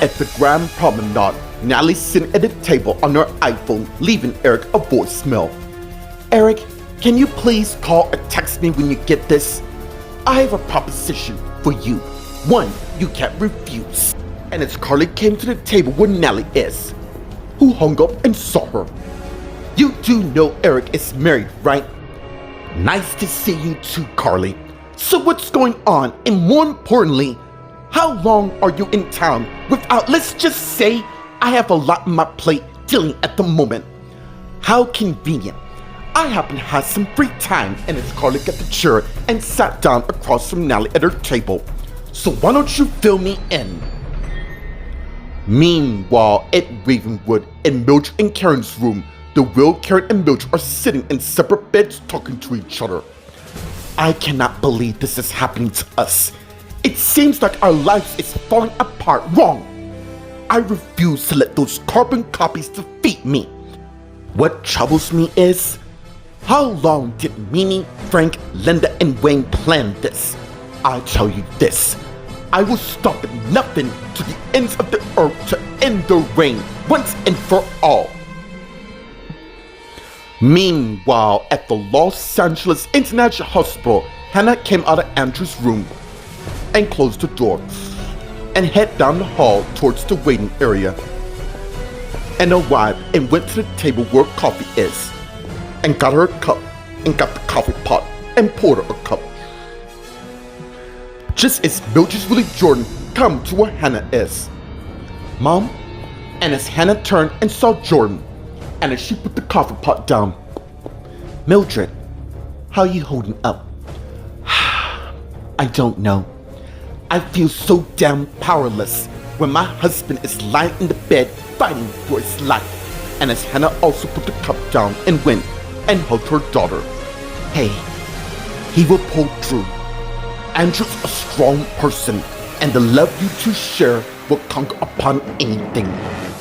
At the Grand Promenade, Natalie sitting at a table on her iPhone, leaving Eric a voicemail. Eric, can you please call or text me when you get this? I have a proposition for you. One you can't refuse. And as Carly came to the table where Natalie is, who hung up and saw her. You do know Eric is married, right? Nice to see you too, Carly. So what's going on? And more importantly, how long are you in town without, let's just say, I have a lot on my plate dealing at the moment. How convenient. I happen to have some free time, and as Carly got the chair and sat down across from Natalie at her table. So why don't you fill me in? Meanwhile, at Ravenwood, in Mildred and Karen's room, the Will, Karen, and Mildred are sitting in separate beds talking to each other. I cannot believe this is happening to us. It seems like our lives is falling apart wrong. I refuse to let those carbon copies defeat me. What troubles me is, how long did Mimi, Frank, Linda, and Wayne plan this? I tell you this, I will stop at nothing to the ends of the earth to end the reign once and for all. Meanwhile, at the Los Angeles International Hospital, Hannah came out of Andrew's room and closed the door and head down the hall towards the waiting area and arrived and went to the table where coffee is and got her a cup and got the coffee pot and poured her a cup. Just as Mildred's Willie Jordan come to where Hannah is. Mom? And as Hannah turned and saw Jordan, and as she put the coffee pot down, Mildred, how are you holding up? I don't know. I feel so damn powerless when my husband is lying in the bed fighting for his life. And as Hannah also put the cup down and went and hugged her daughter. Hey, he will pull through. Andrew's a strong person, and the love you two share will conquer upon anything.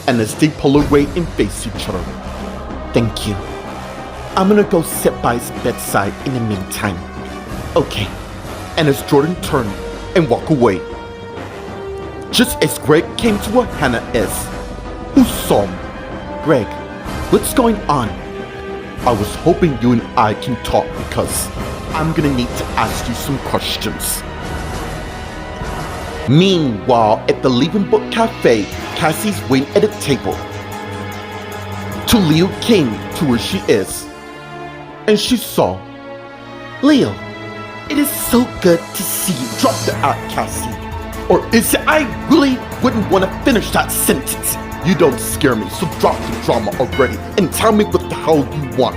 And as they pull away and face each other. Thank you. I'm gonna go sit by his bedside in the meantime. Okay. And as Jordan turned and walked away, just as Greg came to where Hannah is, who saw him. Greg, what's going on? I was hoping you and I can talk because I'm gonna need to ask you some questions. Meanwhile, at the Leaving Book Cafe, Cassie's waiting at a table. Till Leo came to where she is, and she saw Leo. It is so good to see you. Drop the out, Cassie. Or is it I really wouldn't want to finish that sentence? You don't scare me, so drop the drama already and tell me what the hell you want.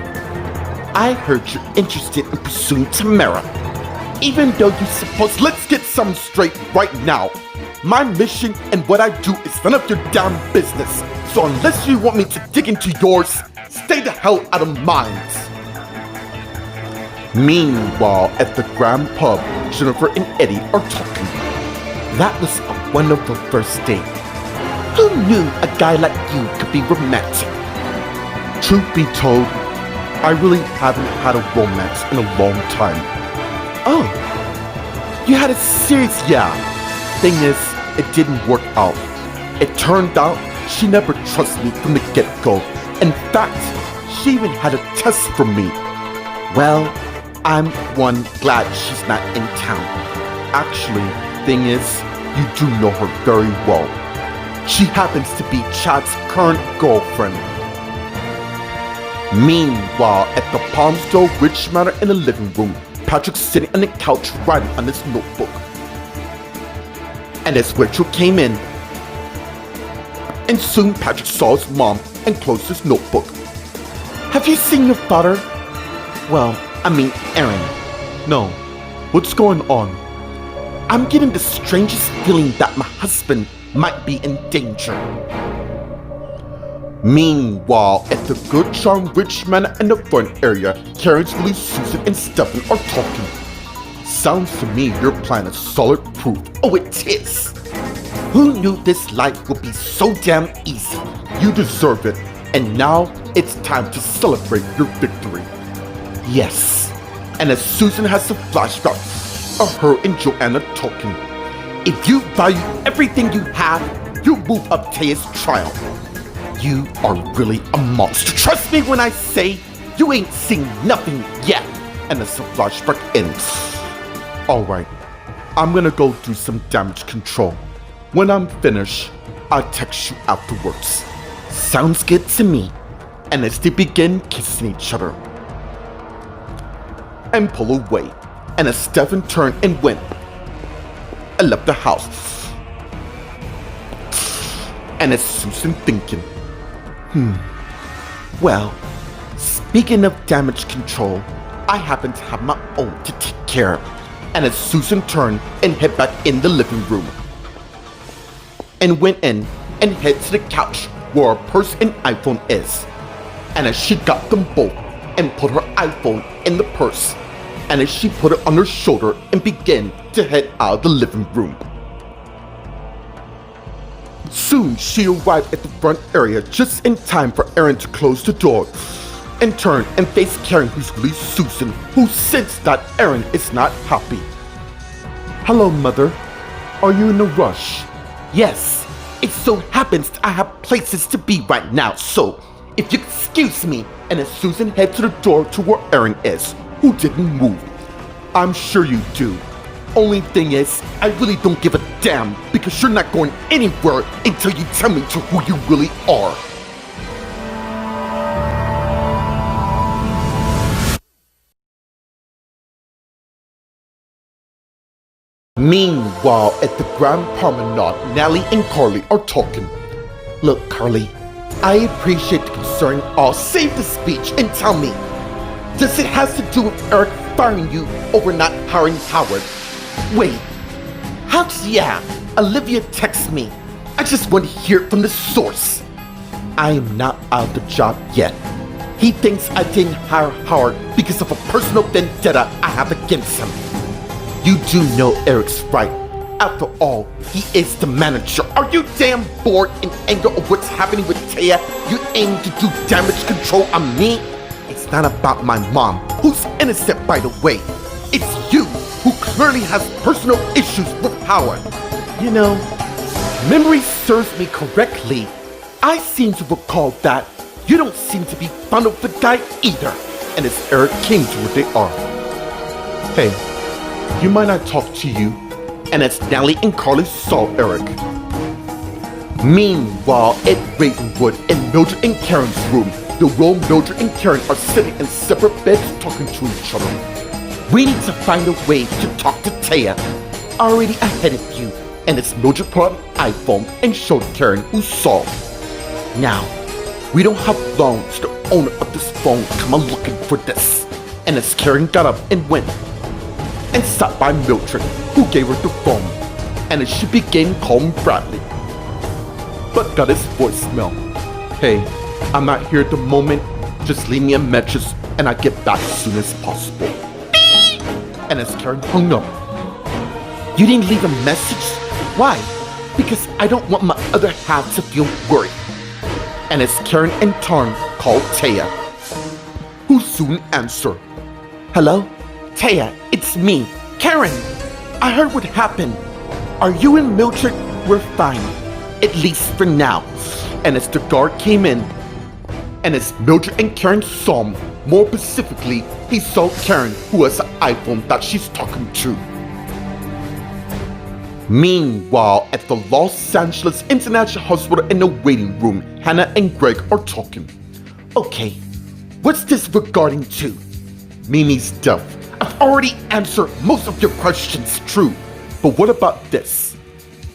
I heard you're interested in pursuing Tamara. Even though you suppose, let's get something straight right now. My mission and what I do is none of your damn business. So unless you want me to dig into yours, stay the hell out of mine. Meanwhile, at the Grand Pub, Jennifer and Eddie are talking. That was a wonderful first date. Who knew a guy like you could be romantic? Truth be told, I really haven't had a romance in a long time. Oh, you had a serious yeah. Thing is, it didn't work out. It turned out she never trusted me from the get-go. In fact, she even had a test from me. Well, I'm glad she's not in town. Actually, thing is, you do know her very well. She happens to be Chad's current girlfriend. Meanwhile, at the Palmdale Ridge Manor in the living room, Patrick's sitting on the couch writing on his notebook. And as Rachel came in, and soon Patrick saw his mom and closed his notebook. Have you seen your father? Well, I mean Aaron. No. What's going on? I'm getting the strangest feeling that my husband might be in danger. Meanwhile, at the Good Charm Ridge Manor in the front area, Karen, Lee, Susan, and Stefan are talking. Sounds to me your plan is solid proof. Oh, it is. Who knew this life would be so damn easy? You deserve it, and now it's time to celebrate your victory. Yes. And as Susan has a flashback of her and Joanna talking, if you value everything you have, you you move up Taya's trial. You are really a monster. Trust me when I say you ain't seen nothing yet. And the flashback ends. Alright, I'm gonna go do some damage control. When I'm finished, I'll text you afterwards. Sounds good to me. And as they begin kissing each other and pull away, and as Stefan turned and went and left the house, and as Susan thinking, well, speaking of damage control, I happen to have my own to take care of. And as Susan turned and head back in the living room, and went in and head to the couch where her purse and iPhone is. And as she got them both and put her iPhone in the purse, and as she put it on her shoulder and began to head out of the living room. Soon she arrived at the front area just in time for Aaron to close the door and turn and face Karen, who's really Susan, who sensed that Aaron is not happy. Hello, Mother. Are you in a rush? Yes, it so happens I have places to be right now, so if you excuse me. And as Susan heads to the door to where Aaron is, who didn't move. I'm sure you do. Only thing is, I really don't give a damn because you're not going anywhere until you tell me to who you really are. Meanwhile, at the Grand Promenade, Nellie and Carly are talking. Look, Carly, I appreciate the concern. I'll save the speech and tell me, does it have to do with Eric firing you over not hiring Howard? Wait, yeah, Olivia texted me. I just want to hear it from the source. I am not out of the job yet. He thinks I didn't hire Howard because of a personal vendetta I have against him. You do know Eric's right. After all, he is the manager. Are you damn bored and angry of what's happening with Taya? You aim to do damage control on me? It's not about my mom, who's innocent by the way. It's you, who clearly has personal issues with Howard. You know, memory serves me correctly. I seem to recall that you don't seem to be fond of the guy either. And as Eric came to where they are. Hey, you mind I talk to you? And as Nellie and Carly saw Eric. Meanwhile, at Ravenwood in Mildred and Karen's room, the role Mildred and Karen are sitting in separate beds talking to each other. We need to find a way to talk to Taya. Already ahead of you. And as Mildred put on an iPhone and showed Karen, who saw. Now, we don't have long to the owner of this phone come on looking for this. And as Karen got up and went and sat by Mildred, who gave her the phone, and as she began calling Bradley, but got his voicemail. Hey, I'm not here at the moment, just leave me a message and I'll get back as soon as possible. And as Karen hung up, you didn't leave a message? Why? Because I don't want my other half to feel worried. And as Karen in turn called Taya, who soon answered. Hello? Taya, it's me, Karen. I heard what happened. Are you and Mildred? We're fine, at least for now. And as the guard came in, and as Mildred and Karen saw him, more specifically, he saw Karen, who has an iPhone that she's talking to. Meanwhile, at the Los Angeles International Hospital in the waiting room, Hannah and Greg are talking. Okay, what's this regarding to? Mimi's death. I've already answered most of your questions, true. But what about this?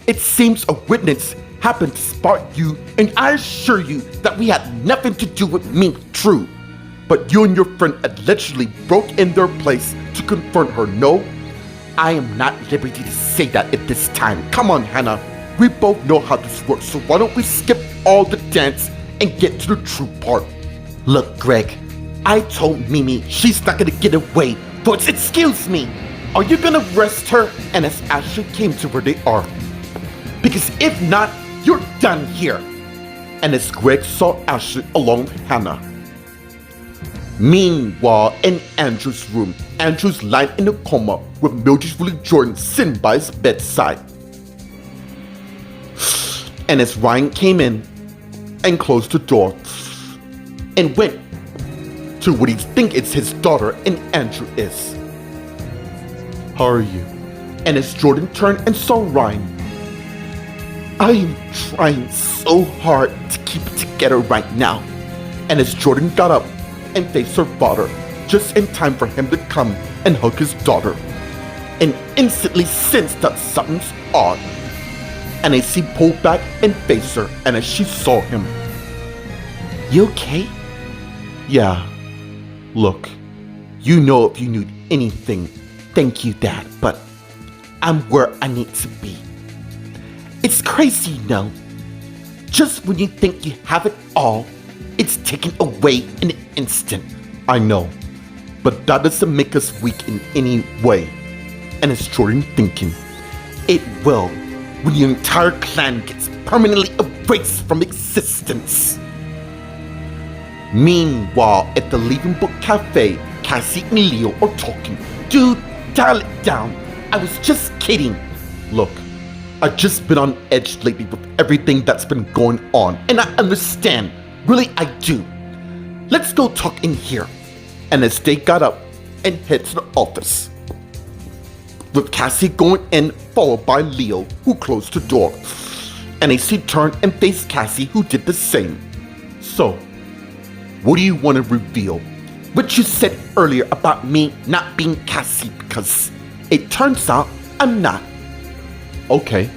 It seems a witness happened to spot you, and I assure you that we had nothing to do with me, true. But you and your friend allegedly broke in their place to confront her, no? I am not at liberty to say that at this time. Come on, Hannah. We both know how this works, so why don't we skip all the dance and get to the true part? Look, Greg, I told Mimi she's not gonna get away. But excuse me, are you gonna arrest her? And as Ashley came to where they are. Because if not, you're done here. And as Greg saw Ashley along with Hannah. Meanwhile, in Andrew's room, Andrew's lying in a coma with Mildred Willie Jordan sitting by his bedside. And as Ryan came in and closed the door and went to what he thinks it's his daughter and Andrew is. How are you? And as Jordan turned and saw Ryan, I am trying so hard to keep it together right now. And as Jordan got up and faced her father, just in time for him to come and hug his daughter, and instantly sensed that something's odd. And as he pulled back and faced her, and as she saw him, "You okay?" "Yeah. Look, you know if you need anything, thank you, Dad, but I'm where I need to be. It's crazy, you know. Just when you think you have it all, it's taken away in an instant." "I know, but that doesn't make us weak in any way." And as Jordan thinking, "It will when your entire clan gets permanently erased from existence." Meanwhile, at the Leaving Book Cafe, Cassie and Leo are talking. "Dude, dial it down. I was just kidding." "Look, I've just been on edge lately with everything that's been going on, and I understand. Really, I do. Let's go talk in here." And as they got up and head to the office, with Cassie going in, followed by Leo, who closed the door. And as he turned and faced Cassie, who did the same. "So, what do you want to reveal?" "What you said earlier about me not being Cassie, because it turns out I'm not." "Okay.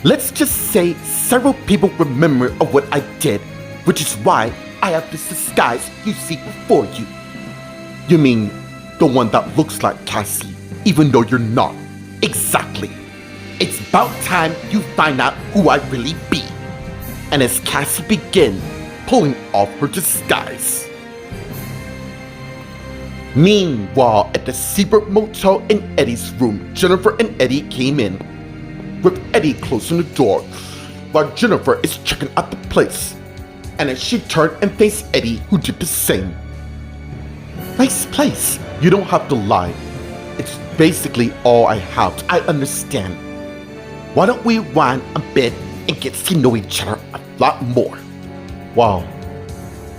Let's just say several people remember of what I did, which is why I have this disguise you see before you." "You mean the one that looks like Cassie, even though you're not?" "Exactly. It's about time you find out who I really be." And as Cassie began pulling off her disguise. Meanwhile, at the Seabird Motel in Eddie's room, Jennifer and Eddie came in, with Eddie closing the door, while Jennifer is checking out the place. And as she turned and faced Eddie, who did the same. "Nice place. You don't have to lie. It's basically all I have. I understand. Why don't we run a bit and get to know each other a lot more?" "Wow.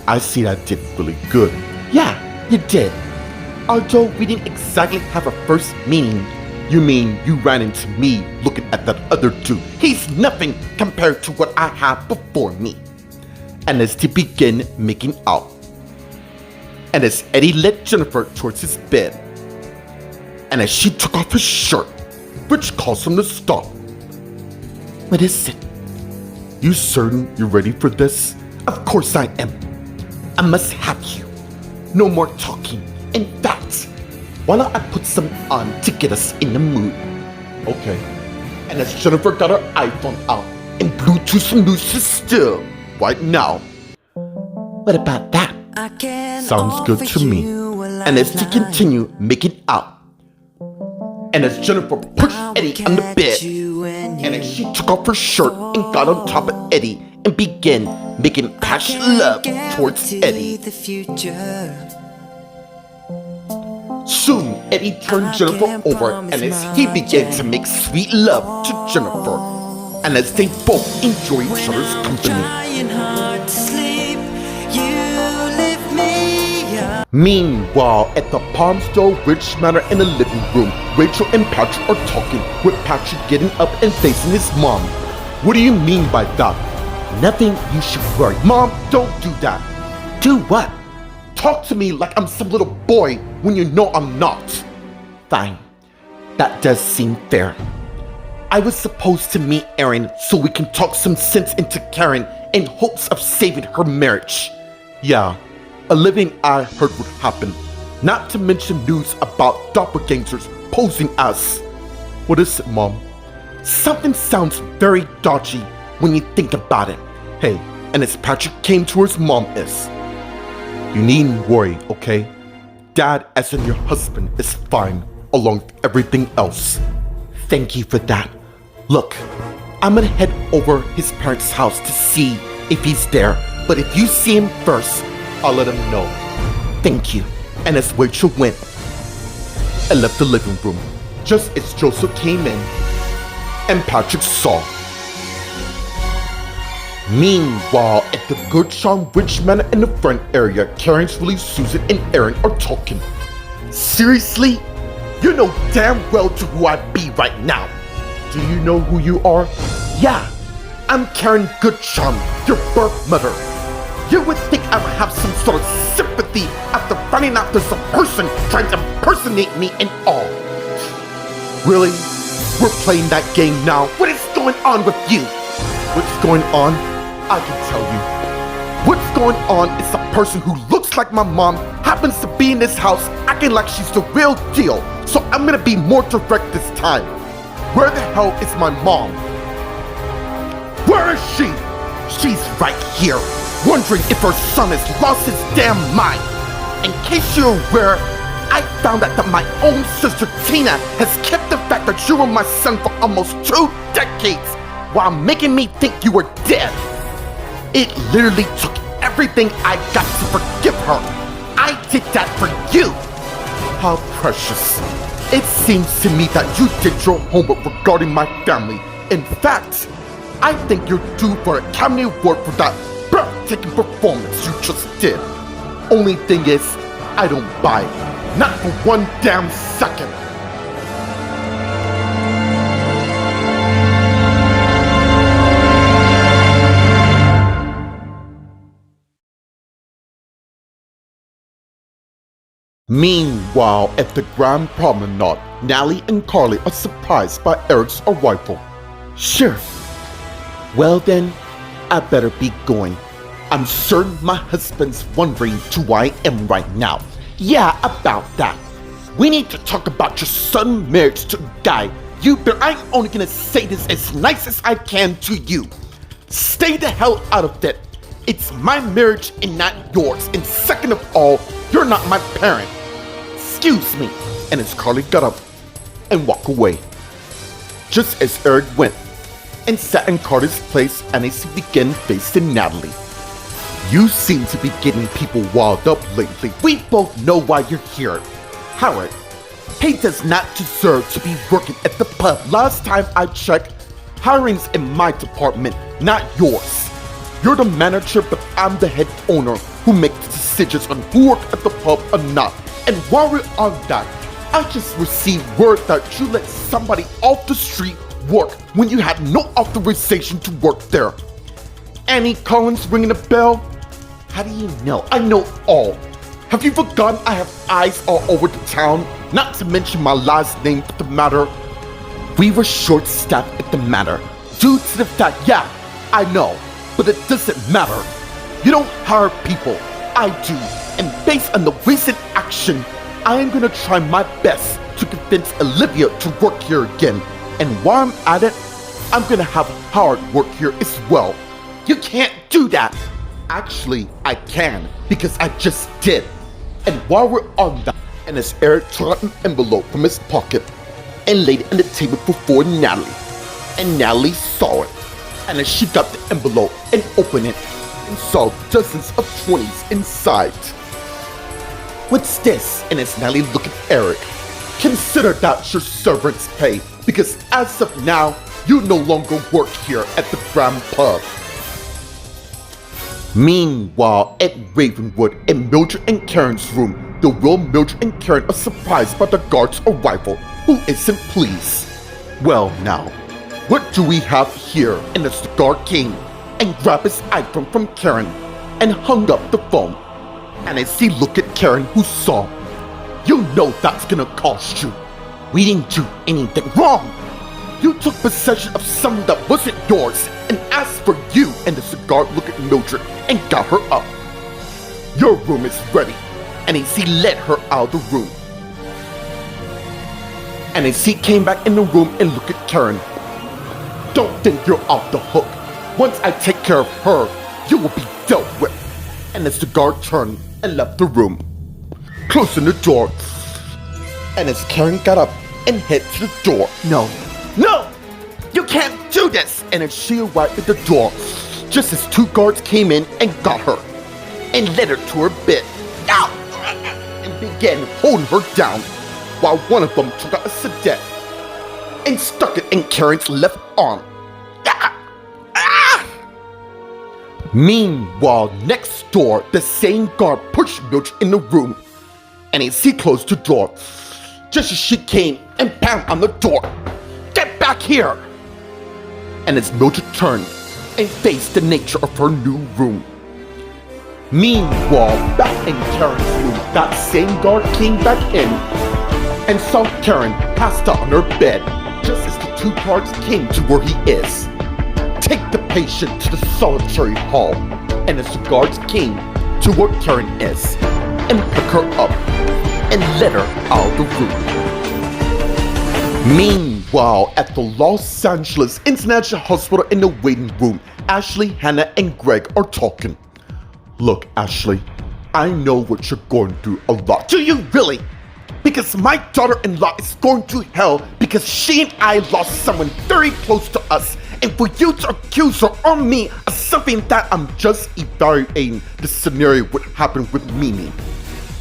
I see that did really good." "Yeah, you did. Although we didn't exactly have a first meeting." "You mean you ran into me looking at that other dude?" "He's nothing compared to what I have before me." And as they begin making out, and as Eddie led Jennifer towards his bed, and as she took off his shirt, which caused him to stop. "What is it?" "You certain you're ready for this?" "Of course I am. I must have you. No more talking. In fact, why don't I put some on to get us in the mood?" "Okay." And as Jennifer got her iPhone out and blew to some music still right now. "What about that?" "Sounds good to me." And as they continue making out, and as Jennifer pushed Eddie on the bed, and as she took off her shirt and got on top of Eddie and began making passionate love towards Eddie. Soon, Eddie turned Jennifer over, and as he began to make sweet love to Jennifer, and as they both enjoyed each other's company. Meanwhile, at the Palmdale Ridge Manor in the living room, Rachel and Patrick are talking, with Patrick getting up and facing his mom. "What do you mean by that?" "Nothing you should worry." "Mom, don't do that." "Do what?" "Talk to me like I'm some little boy when you know I'm not." "Fine. That does seem fair. I was supposed to meet Erin so we can talk some sense into Karen in hopes of saving her marriage." "Yeah. A living I heard would happen. Not to mention news about doppelgangers posing as." "What is it, Mom?" "Something sounds very dodgy when you think about it." "Hey," and as Patrick came to his mom is, "You needn't worry, okay? Dad, as in your husband, is fine, along with everything else." "Thank you for that. Look, I'm gonna head over his parents' house to see if he's there, but if you see him first, I'll let him know." "Thank you." And as Rachel went and left the living room, just as Joseph came in and Patrick saw Meanwhile, at the Gertrude Ridge Manor in the front area, Karen's really Susan and Aaron are talking. Seriously? You know damn well to who I be right now. Do you know who you are? Yeah, I'm Karen Goodchum, your birth mother. You would think I would have some sort of sympathy after finding out there's a person trying to impersonate me and all. Really? We're playing that game now. What is going on with you? What's going on? I can tell you. What's going on is a person who looks like my mom happens to be in this house acting like she's the real deal. So I'm gonna be more direct this time. Where the hell is my mom? Where is she? She's right here, wondering if her son has lost his damn mind. In case you're aware, I found out that my own sister Tina has kept the fact that you were my son for almost 2 decades while making me think you were dead. It literally took everything I got to forgive her. I did that for you. How precious. It seems to me that you did your homework regarding my family. In fact, I think you're due for an Academy Award for that breathtaking performance you just did. Only thing is, I don't buy it. Not for one damn second. Meanwhile, at the Grand Promenade, Nally and Carly are surprised by Eric's arrival. Sure. Well then, I better be going. I'm certain my husband's wondering who I am right now. Yeah, about that. We need to talk about your sudden marriage to a guy. I'm only gonna say this as nice as I can to you. Stay the hell out of it. It's my marriage and not yours. And second of all, you're not my parent. Excuse me. And as Carly got up and walked away, just as Eric went and sat in Carter's place, and as he began facing Natalie. You seem to be getting people wild up lately. We both know why you're here. Howard, he does not deserve to be working at the pub. Last time I checked, hiring's in my department, not yours. You're the manager, but I'm the head owner who makes the decisions on who works at the pub or not. And while we're on that, I just received word that you let somebody off the street work when you had no authorization to work there. Annie Collins ringing a bell? How do you know? I know all. Have you forgotten I have eyes all over the town? Not to mention my last name for the matter. We were short-staffed at the Manor due to the fact, yeah, I know, but it doesn't matter. You don't hire people, I do, and based on the recent action, I am gonna try my best to convince Olivia to work here again. And while I'm at it, I'm gonna have Howard work here as well. You can't do that. Actually, I can, because I just did. And while we're on that, and as Eric took out an envelope from his pocket and laid it on the table before Natalie, and Natalie saw it, and as she got the envelope and opened it, and saw dozens of 20s inside. What's this? And as Natalie looked at Eric, consider that your severance pay, because as of now, you no longer work here at the Grand Pub. Meanwhile, at Ravenwood, in Mildred and Karen's room, the real Mildred and Karen are surprised by the guard's arrival, who isn't pleased. Well now, what do we have here? And as the guard came and grabbed his iPhone from Karen and hung up the phone. And as he looked at Karen, who saw, you know that's gonna cost you. We didn't do anything wrong. You took possession of something that wasn't yours, and as for you, and the cigar looked at Mildred and got her up. Your room is ready. And as he led her out of the room. And as he came back in the room and looked at Karen, don't think you're off the hook. Once I take care of her, you will be dealt with. And as the guard turned and left the room, closing the door. And as Karen got up and headed to the door, no, you can't do this. And as she arrived at the door, just as 2 guards came in and got her and led her to her bed, and began holding her down, while one of them took out a sedat and stuck it in Karen's left arm. Meanwhile, next door, the same guard pushed Mildred in the room, and as he closed the door, just as she came and banged on the door. "Get back here!" And as Mildred turned and faced the nature of her new room. Meanwhile, back in Karen's room, that same guard came back in and saw Karen passed out on her bed just as the two guards came to where he is. Take the patient to the solitary hall, and as the guards came to where Karen is and pick her up and let her out of the room. Meanwhile, at the Los Angeles International Hospital in the waiting room, Ashley, Hannah, and Greg are talking. "Look, Ashley, I know what you're going through a lot." "Do you really? Because my daughter-in-law is going to hell because she and I lost someone very close to us, and for you to accuse her or me of something that I'm just evaluating the scenario would happen with Mimi.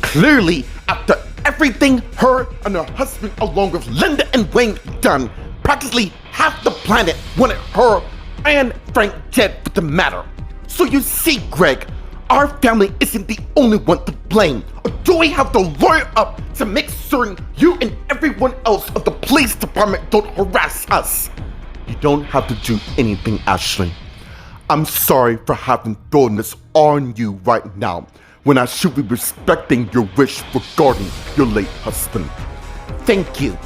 Clearly, after everything her and her husband along with Linda and Wayne done, practically half the planet wanted her and Frank dead for the matter. So you see, Greg, our family isn't the only one to blame. Or do we have to lawyer up to make certain you and everyone else of the police department don't harass us?" "You don't have to do anything, Ashley. I'm sorry for having thrown this on you right now when I should be respecting your wish regarding your late husband." "Thank you.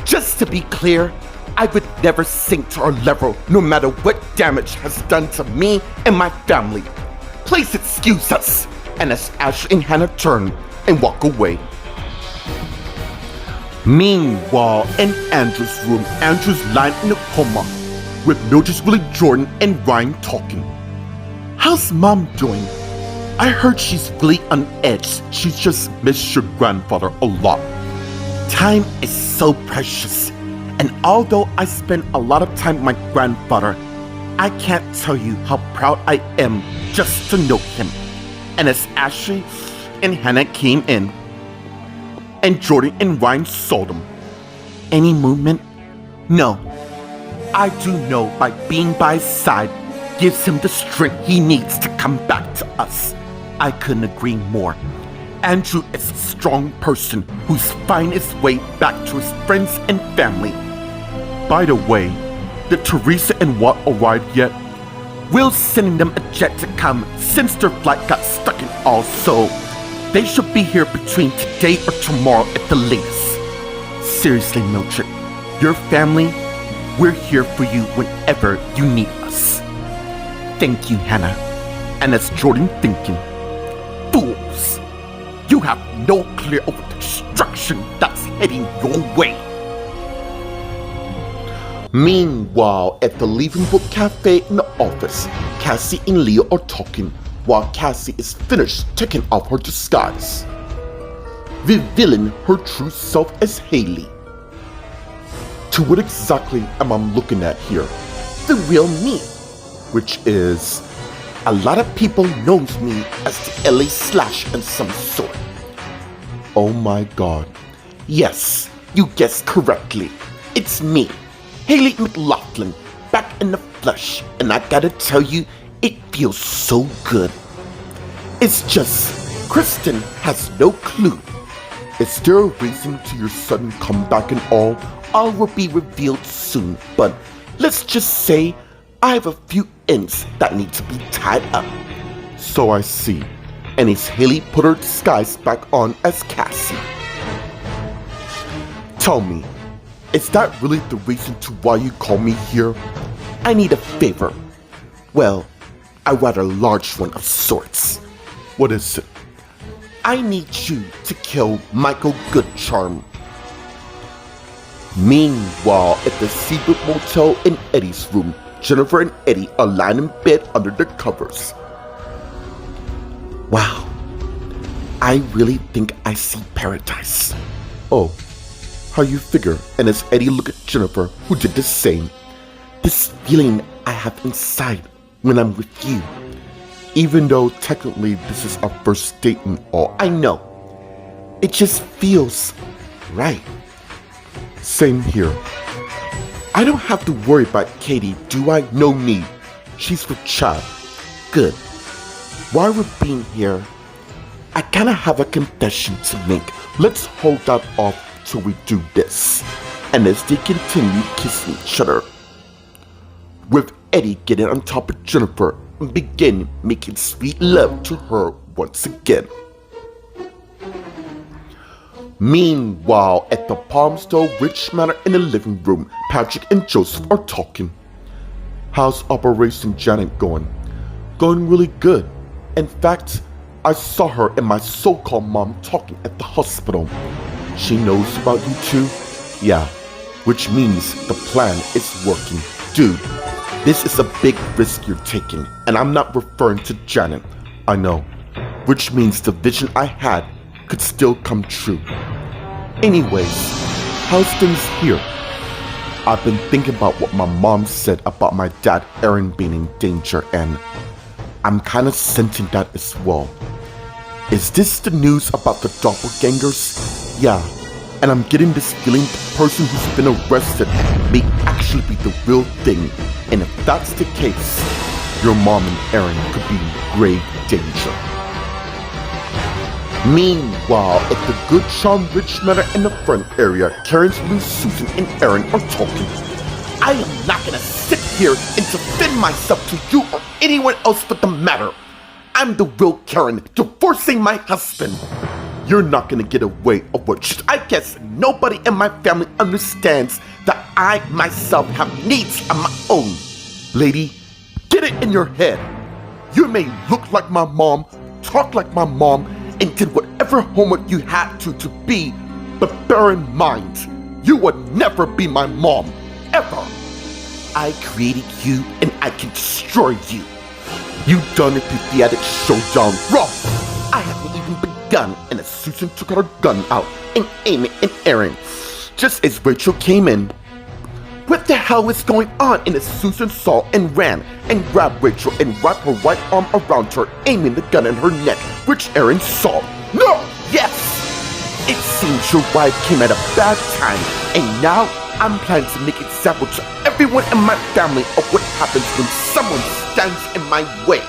Just to be clear, I would never sink to our level no matter what damage has done to me and my family. Please excuse us." And as Ashley and Hannah turn and walk away. Meanwhile, in Andrew's room, Andrew's lying in a coma with Mildred, Willie Jordan, and Ryan talking. "How's Mom doing? I heard she's really on edge. She's just missed your grandfather a lot. Time is so precious, and although I spend a lot of time with my grandfather, I can't tell you how proud I am just to know him." And as Ashley and Hannah came in, and Jordan and Ryan saw them. "Any movement?" "No. I do know by being by his side gives him the strength he needs to come back to us." I couldn't agree more. Andrew is a strong person who's finding his way back to his friends and family. By the way, did Teresa and Watt arrive yet? We're sending them a jet to come since their flight got stuck in also. They should be here between today or tomorrow at the latest. Seriously, Mildred, your family, we're here for you whenever you need us. Thank you, Hannah. And as Jordan thinking, fools, you have no clue of the destruction that's heading your way. Meanwhile, at the Leavenwood Cafe in the office, Cassie and Leo are talking while Cassie is finished taking off her disguise, revealing her true self as Haley. To what exactly am I looking at here? The real me, which is a lot of people knows me as the LA Slash in some sort. Oh my god. Yes, you guessed correctly. It's me, Haley McLaughlin, back in the flesh, and I gotta tell you, it feels so good. It's just, Kristen has no clue. Is there a reason to your sudden comeback and all will be revealed soon, but let's just say I have a few ends that need to be tied up. So I see. And as Haley put her disguise back on as Cassie. Tell me, is that really the reason to why you call me here? I need a favor. Well, a rather large one of sorts. What is it? I need you to kill Michael Goodcharm. Meanwhile, at the Seabrook Motel in Eddie's room, Jennifer and Eddie are lying in bed under the covers. Wow, I really think I see paradise. Oh, how you figure? And as Eddie looked at Jennifer, who did the same, this feeling I have inside when I'm with you. Even though technically this is our first date and all, I know. It just feels right. Same here. I don't have to worry about Katie, do I? No need. She's with Chad. Good. While we're being here, I kinda have a confession to make. Let's hold that off till we do this. And as they continue kissing each other, with Eddie getting on top of Jennifer and begin making sweet love to her once again. Meanwhile, at the Palmstone Ridge Manor in the living room, Patrick and Joseph are talking. How's Operation Janet going? Going really good. In fact, I saw her and my so-called mom talking at the hospital. She knows about you too? Yeah, which means the plan is working. Dude, this is a big risk you're taking, and I'm not referring to Janet. I know, which means the vision I had could still come true. Anyways, how's things here? I've been thinking about what my mom said about my dad Aaron being in danger, and I'm kinda sensing that as well. Is this the news about the doppelgangers? Yeah, and I'm getting this feeling the person who's been arrested may actually be the real thing, and if that's the case, your mom and Aaron could be in grave danger. Meanwhile, at the Good Charm Ridge Manor in the front area, Karen's little Susan and Aaron are talking. I am not gonna sit here and defend myself to you or anyone else for the matter. I'm the real Karen, divorcing my husband. You're not gonna get away with what I guess nobody in my family understands that I myself have needs of my own. Lady, get it in your head. You may look like my mom, talk like my mom, and did whatever homework you had to be, but bear in mind, you would never be my mom, ever. I created you and I can destroy you. You done it with the addict showdown wrong. I haven't even begun, and as Susan took her gun out and aimed it at Aaron, just as Rachel came in. What the hell is going on? And as Susan saw and ran and grabbed Rachel and wrapped her right arm around her, aiming the gun in her neck, which Aaron saw. No! Yes! It seems your wife came at a bad time, and now I'm planning to make example to everyone in my family of what happens when someone stands in my way.